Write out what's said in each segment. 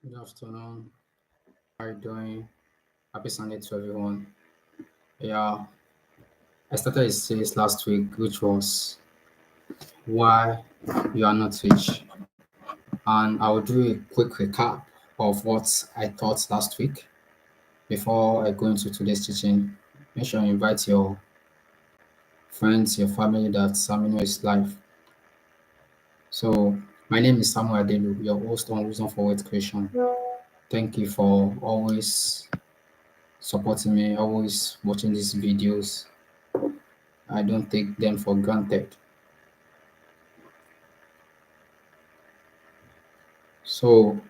Good afternoon. How are you doing? Happy Sunday to everyone. Yeah, I started a series last week, which was why you are not rich, and I will do a quick recap of what I thought last week before I go into today's teaching. Make sure you invite your friends, your family that Samino is live. So, my name is Samuel Adelu, your host on Wisdom for Wealth Creation. Thank you for always supporting me, always watching these videos. I don't take them for granted. So,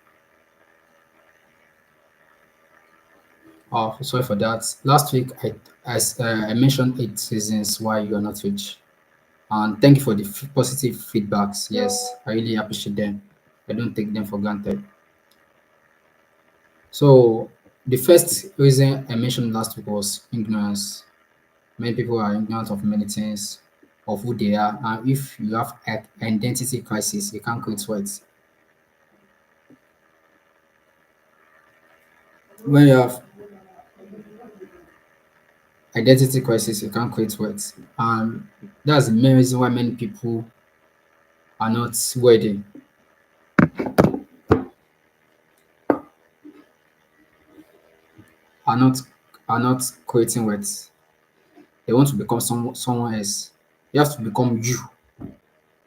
sorry for that. Last week, I mentioned 8 reasons why you are not rich, and thank you for the positive feedbacks. Yes, I really appreciate them. I don't take them for granted. So, the first reason I mentioned last week was ignorance. Many people are ignorant of many things, of who they are, and if you have identity crisis, you can't create wealth. When you have identity crisis, you can't create wealth, and that's the main reason why many people are not worthy, are not are not creating wealth. They want to become someone else. You have to become you. You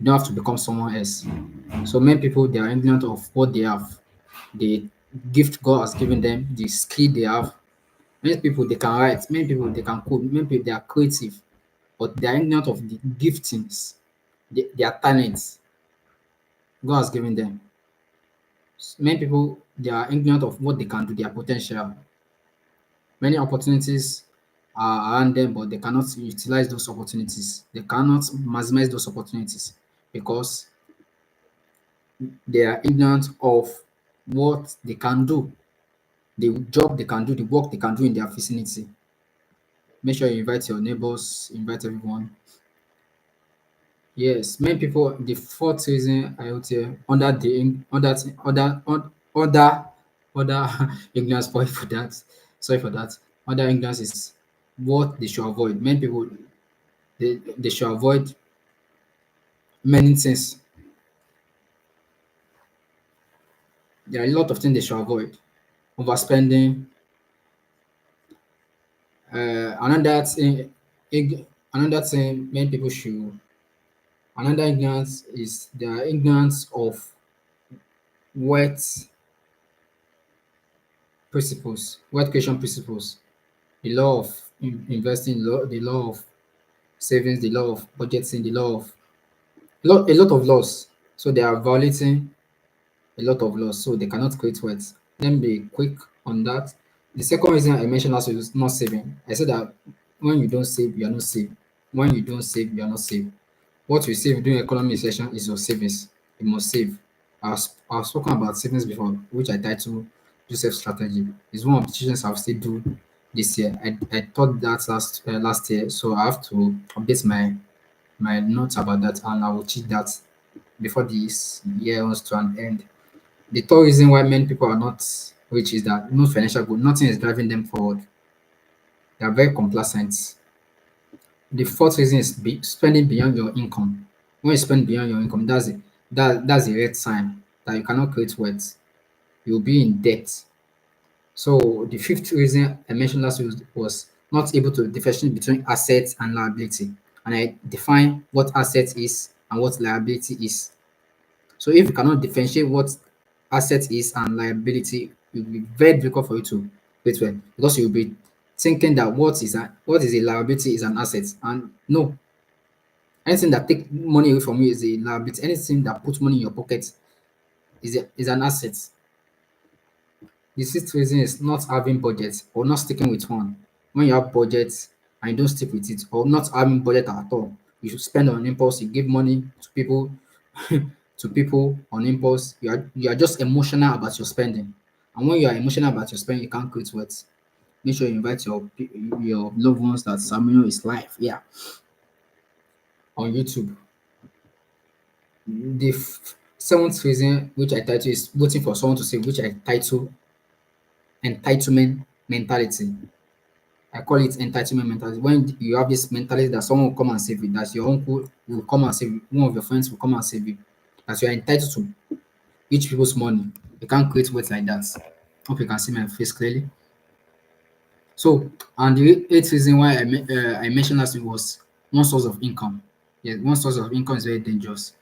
don't have to become someone else. So many people, they are ignorant of what they have, the gift God has given them, the skill they have. Many people they can write, many people they can code, many people they are creative, but they are ignorant of the giftings, their talents God has given them. Many people they are ignorant of what they can do, their potential. Many opportunities are around them, but they cannot utilize those opportunities. They cannot maximize those opportunities because they are ignorant of what they can do, the job they can do, the work they can do in their vicinity. Make sure you invite your neighbors, invite everyone. Yes, many people. The fourth reason I would say under other ignorance. Sorry for that. Other ignorance is what they should avoid. Many people they should avoid many things. There are a lot of things they should avoid. Overspending. Another thing, another thing many people should. Another ignorance is their ignorance of wealth principles, wealth creation principles, the law of investing, the law of savings, the law of budgeting, the law of a lot of laws. So they are violating a lot of laws, so they cannot create wealth. Let me be quick on that. The second reason I mentioned last week is not saving. I said that when you don't save, you are not saved. When you don't save, you are not saved. What you save during economy session is your savings. You must save. I've spoken about savings before, which I titled Joseph Strategy. It's one of the teachings I'll still do this year. I taught that last year, so I have to update my notes about that, and I will teach that before this year comes to an end. The third reason why many people are not rich is that no financial goal, nothing is driving them forward. They are very complacent. The fourth reason is spending beyond your income. When you spend beyond your income, that's a red sign that you cannot create wealth. You'll be in debt. So the fifth reason I mentioned last week was not able to differentiate between assets and liability. And I define what asset is and what liability is. So if you cannot differentiate what asset is and liability, it will be very difficult for you to create wealth because you'll be thinking that what is a liability is an asset. And no, anything that take money away from you is a liability. Anything that puts money in your pocket is an asset. The sixth reason is not having budget or not sticking with one. When you have budget and you don't stick with it, or not having budget at all, you should spend on impulse. You give money to people, to people on impulse. You are just emotional about your spending, and when you are emotional about your spending, you can't create wealth. Make sure you invite your loved ones that Samuel is live, on YouTube. The Seventh reason, which I title, is waiting for someone to say, which I title entitlement mentality. I call it entitlement mentality. When you have this mentality that someone will come and save you, that your uncle will come and save you, one of your friends will come and save you, that you are entitled to rich people's money. You can't create wealth like that. Hope you can see my face clearly. So, and the eighth reason why I mentioned last week was one source of income. Yes, one source of income is very dangerous.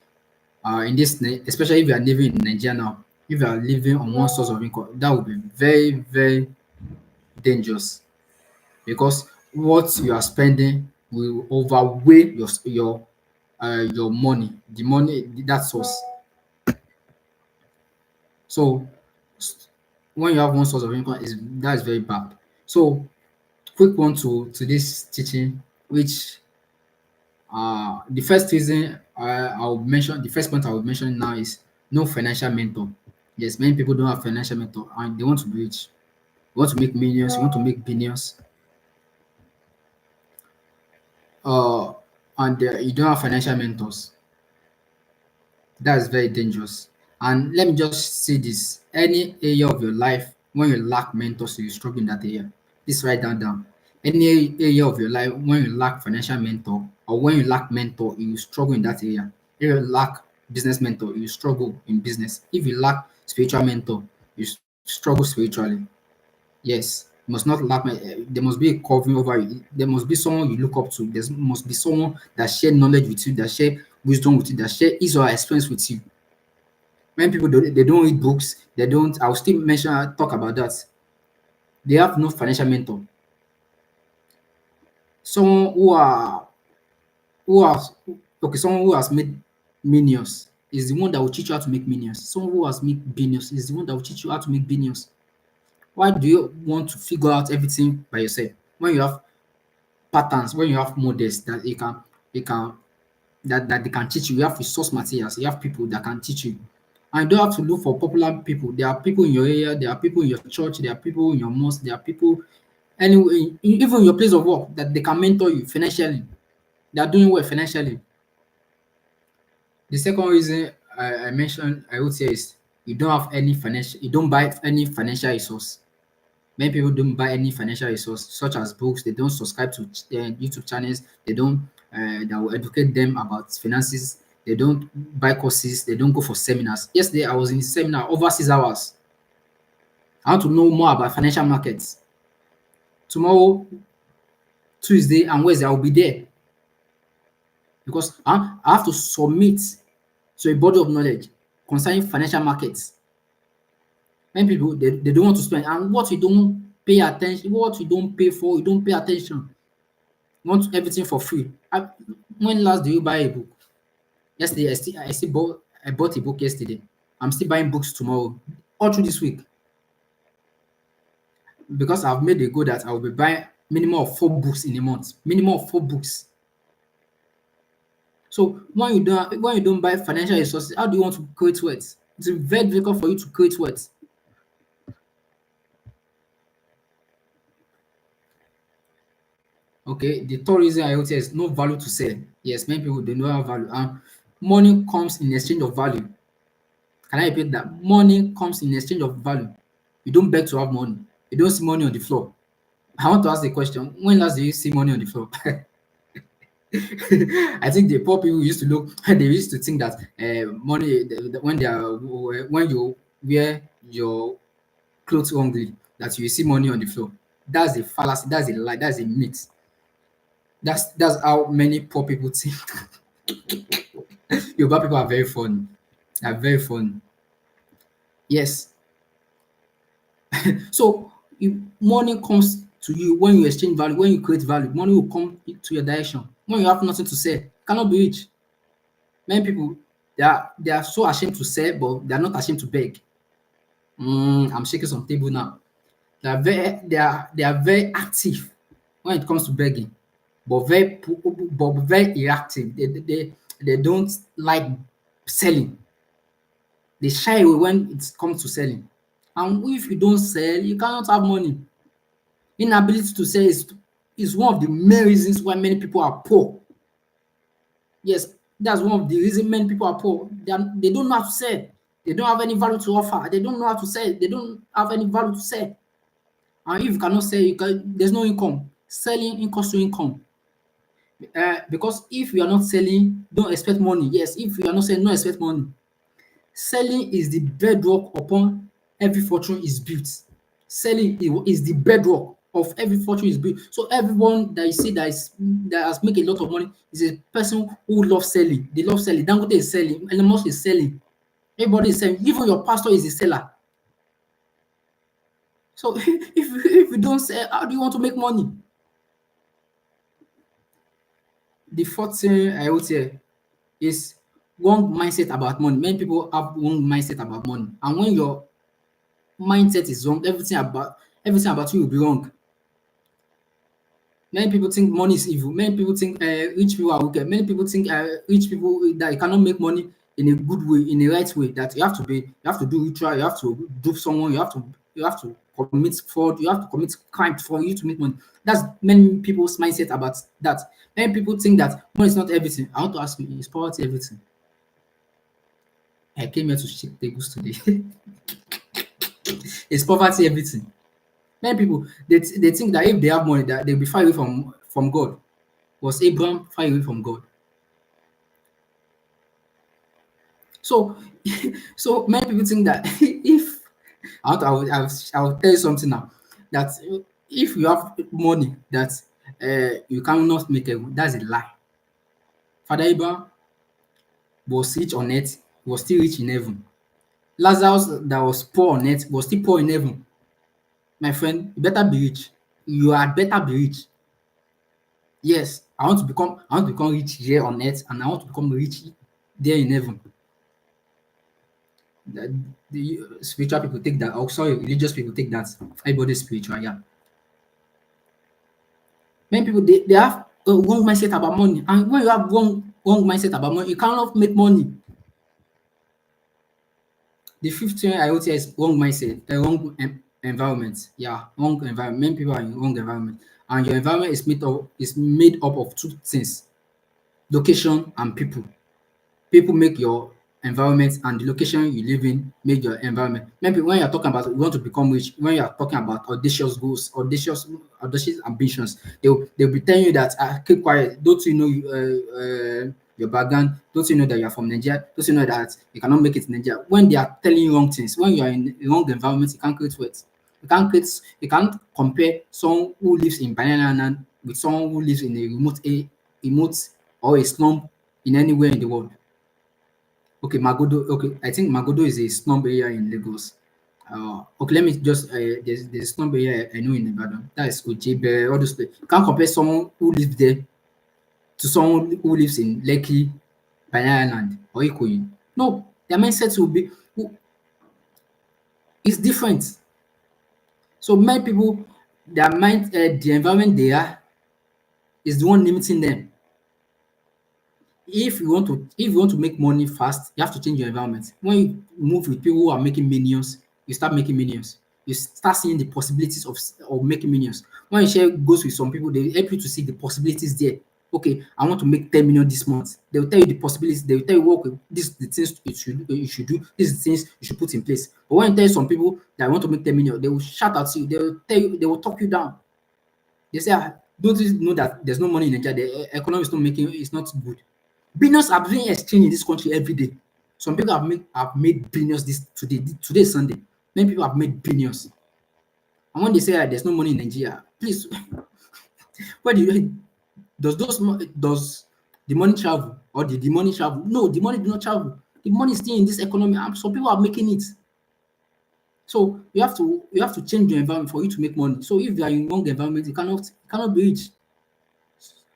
In this, especially if you are living in Nigeria now, if you are living on one source of income, that would be very, very dangerous, because what you are spending will overweigh your money, the money, that source. So when you have one source of income, is that is very bad. So quick one to this teaching, which the first reason I'll mention, the first point I will mention now is no financial mentor. Yes, many people don't have financial mentor and they want to be rich. You want to make millions, you want to make billions, uh, and you don't have financial mentors. That's very dangerous. And let me just say this: any area of your life when you lack mentors, you struggle in that area. Please write that down. Any area of your life when you lack financial mentor, or when you lack mentor, you struggle in that area. If you lack business mentor, you struggle in business. If you lack spiritual mentor, you struggle spiritually. Yes, you must not lack. There must be a covering over you. There must be someone you look up to. There must be someone that share knowledge with you, that share wisdom with you, that share his or her experience with you. When people they don't read books, they don't. I'll still mention talk about that. They have no financial mentor. Someone who has okay, someone who has made millions is the one that will teach you how to make millions. Someone who has made billions is the one that will teach you how to make billions. Why do you want to figure out everything by yourself when you have patterns, when you have models that you can that they can teach you? You have resource materials, you have people that can teach you. And you don't have to look for popular people. There are people in your area, there are people in your church, there are people in your mosque, there are people anyway, even in your place of work, that they can mentor you financially. They are doing well financially. The second reason I mentioned, I would say, is you don't buy any financial resource. Many people don't buy any financial resource, such as books. They don't subscribe to YouTube channels. They don't that will educate them about finances. They don't buy courses. They don't go for seminars. Yesterday, I was in a seminar over 6 hours. I want to know more about financial markets. Tomorrow, Tuesday, and Wednesday, I will be there because I have to submit to a body of knowledge concerning financial markets. Many people they don't want to spend, and what you don't pay attention, what you don't pay for, you don't pay attention. You want everything for free. When last did you buy a book? Yesterday, I bought a book yesterday. I'm still buying books tomorrow, all through this week, because I've made a goal that I will be buying minimum of 4 books in a month. Minimum of 4 books. So when you don't buy financial resources, how do you want to create wealth? It's very difficult for you to create wealth. Okay, the third reason I would say is no value to sell. Yes, many people they don't have value. And money comes in exchange of value. Can I repeat that? Money comes in exchange of value. You don't beg to have money. You don't see money on the floor. I want to ask the question: when last did you see money on the floor? I think the poor people used to look. They used to think that money when they are when you wear your clothes wrongly, that you see money on the floor. That's a fallacy. That's a lie. That's a myth. That's how many poor people think. Yoruba people are very funny. They are very funny. Yes. So if money comes to you when you exchange value, when you create value, money will come to your direction. When you have nothing to sell, you cannot be rich. Many people they are so ashamed to sell, but they are not ashamed to beg. I'm shaking some table now. They are very active when it comes to begging, but very reactive. They don't like selling. They shy away when it comes to selling. And if you don't sell, you cannot have money. Inability to sell is one of the main reasons why many people are poor. Yes, That's one of the reason many people are poor. They don't know how to sell. They don't have any value to offer. They don't know how to sell. They don't have any value to sell. And if you cannot sell, there's no income. Selling equals to income. Because if you are not selling, don't expect money. Yes, if you are not selling, don't expect money. Selling is the bedrock upon every fortune is built. Selling is the bedrock of every fortune is built. So everyone that you see that has make a lot of money is a person who loves selling. They love selling. Dangote is selling. Elon Musk is selling. Everybody is selling. Even your pastor is a seller. So if you don't sell, how do you want to make money? The fourth thing I would say is wrong mindset about money. Many people have wrong mindset about money, and when your mindset is wrong, everything about you will be wrong. Many people think money is evil. Many people think rich people are wicked. Many people think rich people that you cannot make money in a good way, in a right way. That you have to do ritual, you have to dupe someone, you have to commit fraud, you have to commit crime for you to make money. That's many people's mindset about that. Many people think that money is not everything. I want to ask you, is poverty everything? I came here to shake tables today. Is poverty everything? Many people they think that if they have money that they'll be far away from God. Was Abraham far away from God? So so many people think that if I will tell you something now that if you have money that you cannot make it, that's a lie. Father Abraham was rich on earth, was still rich in heaven. Lazarus that was poor on earth was still poor in heaven. My friend, you better be rich. You had better be rich. Yes, I want to become rich here on earth and I want to become rich there in heaven. The spiritual people take that. Oh, sorry, religious people take that. Everybody's spiritual, yeah. Many people they have a wrong mindset about money, and when you have wrong mindset about money, you cannot make money. The fifth thing I would say is wrong mindset, a wrong environment. Yeah, wrong environment. Many people are in wrong environment, and your environment is made up of two things: location and people. People make your environment, and the location you live in make your environment. Maybe when you're talking about you want to become rich, when you're talking about audacious goals, audacious ambitions, they'll be telling you that keep quiet. Don't you know your background? Don't you know that you're from Nigeria? Don't you know that you cannot make it in Nigeria? When they are telling you wrong things, when you are in a wrong environment, you can't create wealth. You can't compare someone who lives in Banana Island with someone who lives in a remote or a slum in anywhere in the world. Okay, Magodo. Okay, I think Magodo is a slum area in Lagos. Okay, let me just there's a slum area I know in Ibadan. That is Ojebe, all those places. You can't compare someone who lives there to someone who lives in Lekki, Banana Island, or Ikoyi. No, their mindset is different. So many people, the environment they are is the one limiting them. If you want to make money fast, you have to change your environment. When you move with people who are making millions, you start making millions. You start seeing the possibilities of making millions. When you share goals with some people, they help you to see the possibilities there. Okay, I want to make 10 million this month. They will tell you the possibilities. They will tell you what this is the things you should do. This is the things you should put in place. But when you tell some people that want to make 10 million, they will shout at you. They will tell you. They will talk you down. They say, don't you know that there's no money in Nigeria? The economy is not making. It's not good. Billions are being exchanged in this country every day. Some people have made billions this today. Today is Sunday. Many people have made billions. And when they say that there's no money in Nigeria, please, where do you does the money travel or did the money travel? No, the money do not travel. The money is still in this economy, and some people are making it. So you have to change your environment for you to make money. So if you are in wrong environment, you cannot be rich.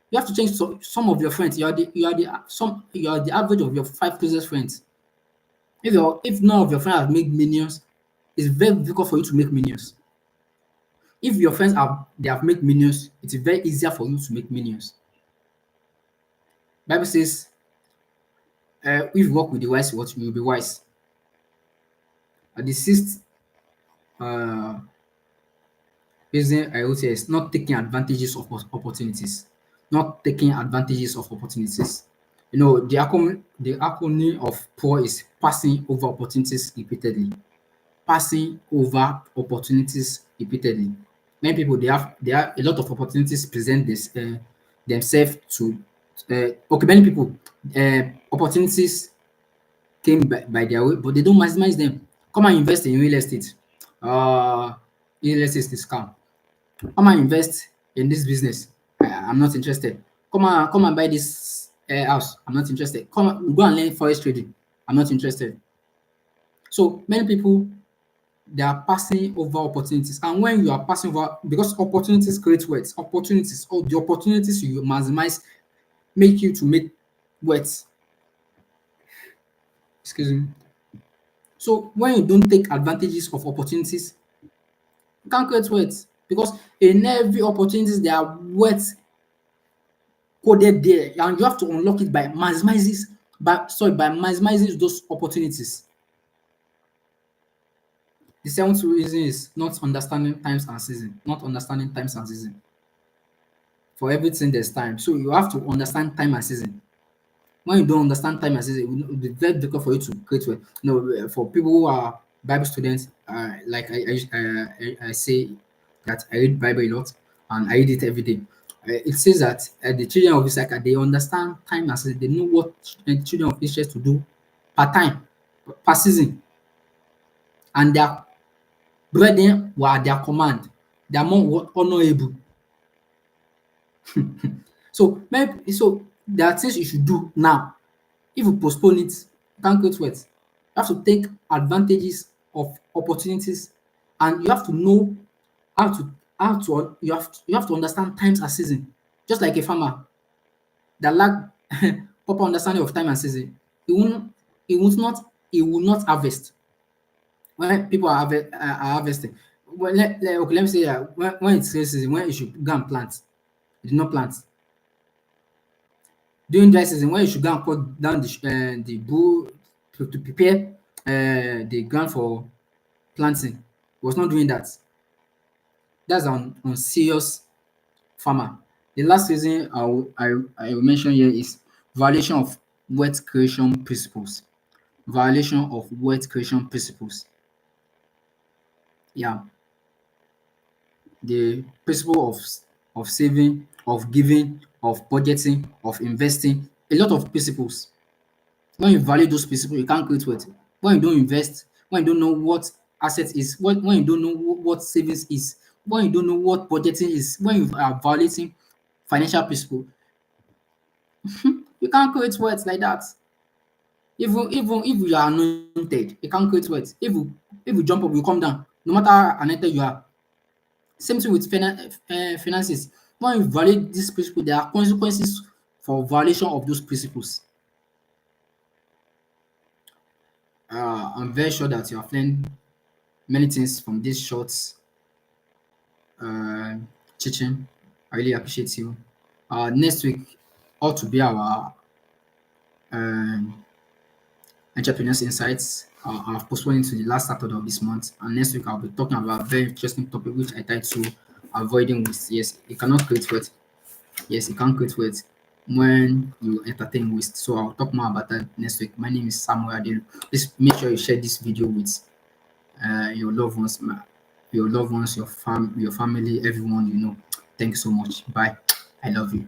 You have to change some of your friends. You are the average of your five closest friends. If none of your friends have made millions, it's very difficult for you to make millions. If your friends have made millions, it's very easier for you to make millions. Bible says, if you walk with the wise, what you will be wise. The sixth uh, reason I would say is not taking advantages of opportunities. Not taking advantages of opportunities. The acronym of POOR is passing over opportunities repeatedly. Passing over opportunities repeatedly. Many people, they have a lot of opportunities present themselves to okay, many people, opportunities came by their way, but they don't maximize them. Come and invest in real estate. Uh, Real estate is scam. Come and invest in this business. I'm not interested. Come and buy this house. I'm not interested. Go and learn forest trading. I'm not interested. So many people, they are passing over opportunities. And when you are passing over, because opportunities create wealth, opportunities, or the opportunities you maximize make you to make wealth. Excuse me. So when you don't take advantages of opportunities, you can't create wealth, because in every opportunities there are wealth coded there, and you have to unlock it by maximizing those opportunities. The seventh reason is not understanding times and season. Not understanding times and season. For everything there's time. So you have to understand time and season. When you don't understand time and season, it will be very difficult for you to create wealth. For people who are Bible students, like I say that I read Bible a lot and I read it every day. It says that the children of Issachar, they understand time and season. They know what the children of Israel to do per time, per season, and their brethren were at their command. They are more honorable. So there are things you should do now. If you postpone it, you can't create wealth. You have to take advantages of opportunities, and you have to know you have to understand times and season. Just like a farmer that lack proper understanding of time and season, he won't he will not harvest when people are harvesting. Well, okay, let me say that when it's rainy season, when you should go and plant, you did not plant. During dry season, when you should go and cut down the bull to prepare the ground for planting, he was not doing that. That's on serious farmer. The last reason I will mention here is violation of wealth creation principles. Violation of wealth creation principles. Yeah, the principle of saving, of giving, of budgeting, of investing, a lot of principles. When you value those principles, you can't create wealth. When you don't invest, when you don't know what asset is, when you don't know what savings is, when you don't know what budgeting is, when you are violating financial principle, you can't create wealth like that. Even if you are anointed, you can't create wealth. If you jump up, you come down. No matter how anointed you are. Same thing with finances. When you violate this principle, there are consequences for violation of those principles. I'm very sure that you have learned many things from this short uh, teaching. I really appreciate you. Next week ought to be our um, entrepreneurs insights. I've postponed it to the last Saturday of this month, and next week I'll be talking about a very interesting topic which I titled avoiding waste. Yes, you cannot create wealth. Yes, you can't create wealth when you entertain waste. So I'll talk more about that next week. My name is Samuel Adelu. Please make sure you share this video with your loved ones, your loved ones, your family, everyone you know. Thank you so much. Bye. I love you.